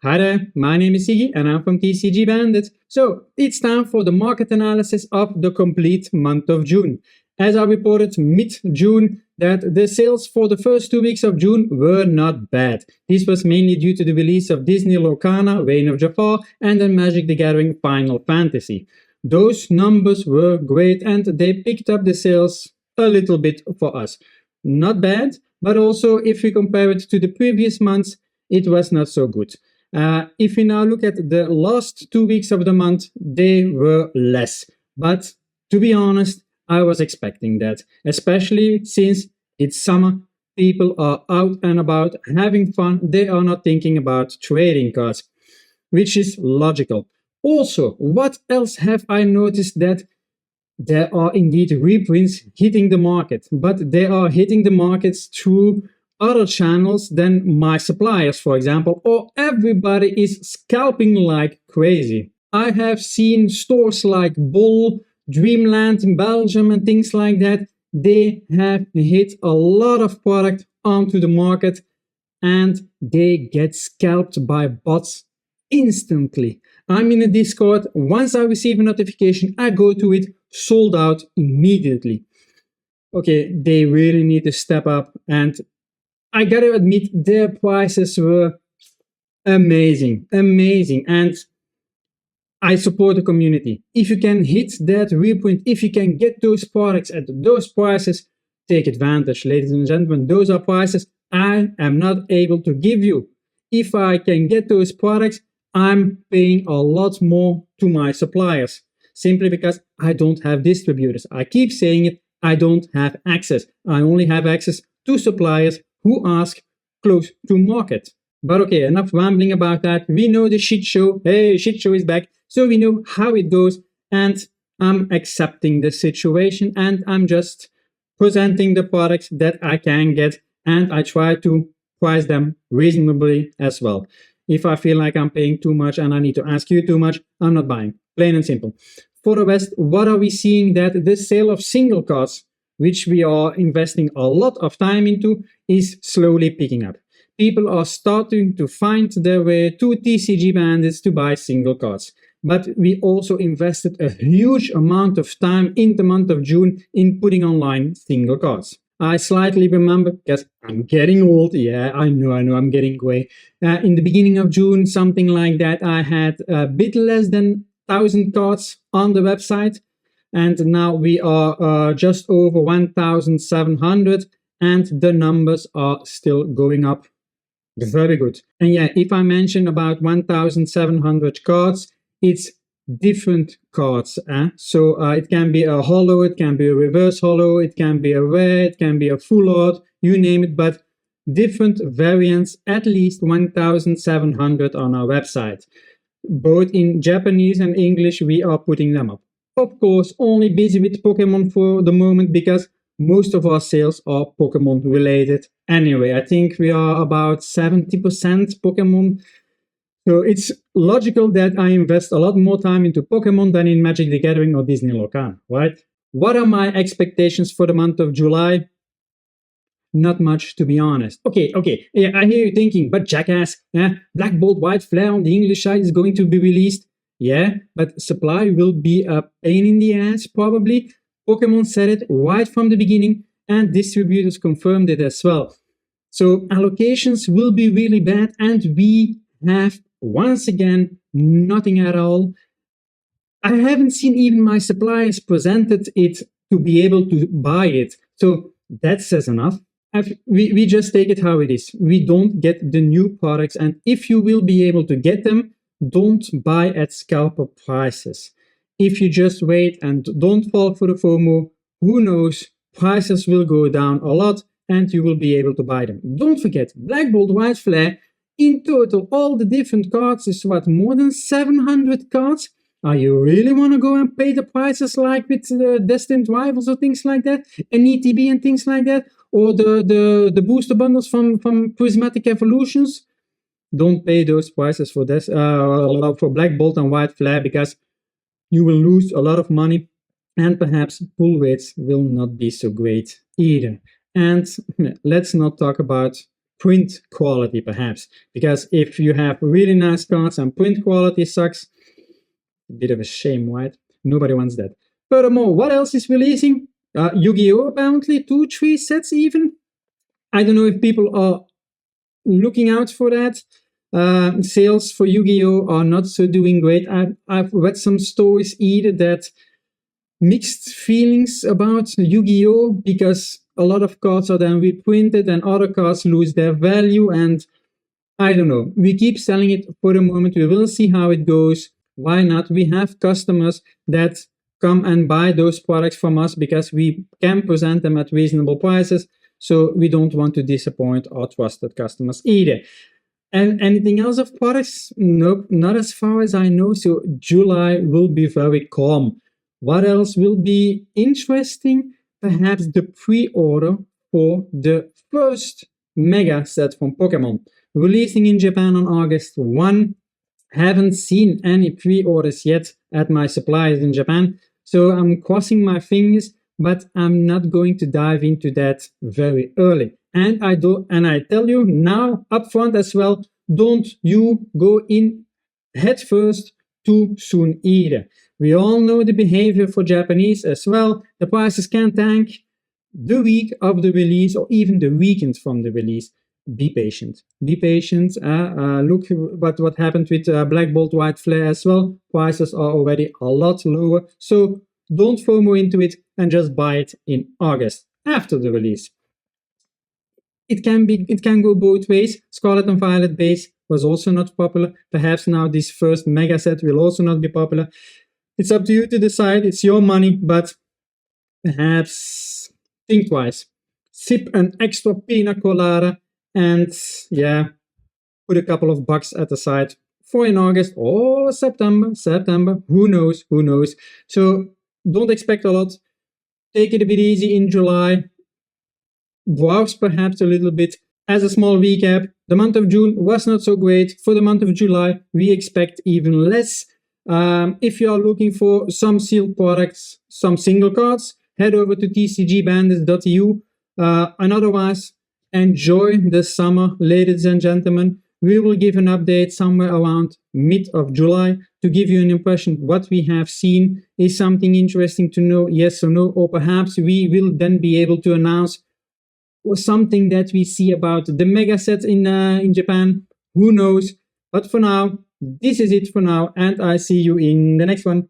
Hi there, my name is Siggy and I'm from TCG Bandit. So it's time for the market analysis of the complete month of June. As I reported mid-June that the sales for the first 2 weeks of June were not bad. This was mainly due to the release of Disney Lorcana, Reign of Jafar and then Magic the Gathering Final Fantasy. Those numbers were great and they picked up the sales a little bit for us. Not bad, but also if we compare it to the previous months, it was not so good. If we now look at the last 2 weeks of the month, they were less. But to be honest, I was expecting that, especially since it's summer, people are out and about having fun, they are not thinking about trading cards, which is logical. Also, what else have I noticed? That there are indeed reprints hitting the market, but they are hitting the markets through other channels than my suppliers, for example, or everybody is scalping like crazy. I have seen stores like Bol, Dreamland in Belgium and things like that. They have hit a lot of product onto the market and they get scalped by bots instantly. I'm in a Discord. Once I receive a notification, I go to it, sold out immediately. Okay, they really need to step up, and I gotta admit, their prices were amazing, and I support the community. If you can hit that reprint, if you can get those products at those prices, take advantage, ladies and gentlemen. Those are prices I am not able to give you. If I can get those products, I'm paying a lot more to my suppliers, simply because I don't have distributors. I keep saying it, I don't have access. I only have access to suppliers who ask close to market. But okay, enough rambling about that. We know the shit show. Hey, shit show is back. So we know how it goes, and I'm accepting the situation and I'm just presenting the products that I can get, and I try to price them reasonably as well. If I feel like I'm paying too much and I need to ask you too much, I'm not buying. Plain and simple. For the rest, what are we seeing? That the sale of single cards, which we are investing a lot of time into, is slowly picking up. People are starting to find their way to TCG Bandits to buy single cards. But we also invested a huge amount of time in the month of June in putting online single cards. I slightly remember, because I'm getting old, yeah, I know, I'm getting gray. In the beginning of June, something like that, I had a bit less than 1,000 cards on the website, and now we are just over 1,700, and the numbers are still going up. Very good. And yeah, if I mention about 1,700 cards, it's different cards. So it can be a holo, it can be a reverse holo, it can be a rare, it can be a full art, you name it, but different variants, at least 1,700 on our website. Both in Japanese and English, we are putting them up. Of course, only busy with Pokemon for the moment, because most of our sales are Pokemon related. Anyway, I think we are about 70% Pokemon. So it's logical that I invest a lot more time into Pokemon than in Magic the Gathering or Disney Lorcana, right? What are my expectations for the month of July? Not much, to be honest. Okay, yeah, I hear you thinking, but jackass, Black Bolt White Flare on the English side is going to be released. Yeah, but supply will be a pain in the ass, probably. Pokemon said it right from the beginning, and distributors confirmed it as well. So allocations will be really bad, and we have, once again, nothing at all. I haven't seen even my suppliers presented it to be able to buy it. So that says enough. We just take it how it is. We don't get the new products, and if you will be able to get them, don't buy at scalper prices. If you just wait and don't fall for the FOMO, who knows, prices will go down a lot and you will be able to buy them. Don't forget, Black Bolt White Flare, in total, all the different cards is what, more than 700 cards? Are you really want to go and pay the prices like with the Destined Rivals or things like that, and ETB and things like that, or the booster bundles from Prismatic Evolutions? Don't pay those prices for this for Black Bolt and White Flare, because you will lose a lot of money, and perhaps pull rates will not be so great either. And let's not talk about print quality perhaps, because if you have really nice cards and print quality sucks, a bit of a shame, right? Nobody wants that. Furthermore, what else is releasing? Yu-Gi-Oh! Apparently, 2-3 sets even. I don't know if people are looking out for that. Sales for Yu-Gi-Oh! Are not so doing great. I've read some stories either that mixed feelings about Yu-Gi-Oh! Because a lot of cards are then reprinted and other cards lose their value, and I don't know. We keep selling it for the moment. We will see how it goes. Why not? We have customers that come and buy those products from us because we can present them at reasonable prices. So we don't want to disappoint our trusted customers either. And anything else of products? Nope, not as far as I know. So July will be very calm. What else will be interesting? Perhaps the pre-order for the first mega set from Pokemon, releasing in Japan on August 1. Haven't seen any pre-orders yet at my suppliers in Japan, so I'm crossing my fingers, but I'm not going to dive into that very early. And I tell you now upfront as well, don't you go in head first too soon either. We all know the behavior for Japanese as well. The prices can tank the week of the release or even the weekend from the release. Be patient. Be patient. Look what happened with Black Bolt White Flare as well. Prices are already a lot lower. So don't FOMO into it and just buy it in August after the release. It can go both ways. Scarlet and Violet base was also not popular. Perhaps now this first mega set will also not be popular. It's up to you to decide. It's your money, but perhaps think twice. Sip an extra pina colada and put a couple of bucks at the side for in August or September. Who knows? So don't expect a lot. Take it a bit easy in July. Browse perhaps a little bit. As a small recap, the month of June was not so great. For the month of July, we expect even less. If you are looking for some sealed products, some single cards, head over to tcgbandits.eu. And otherwise, enjoy the summer, ladies and gentlemen. We will give an update somewhere around mid of July to give you an impression what we have seen. Is something interesting to know, yes or no? Or perhaps we will then be able to announce something that we see about the mega set in Japan. Who knows? But for now, this is it for now, and I see you in the next one.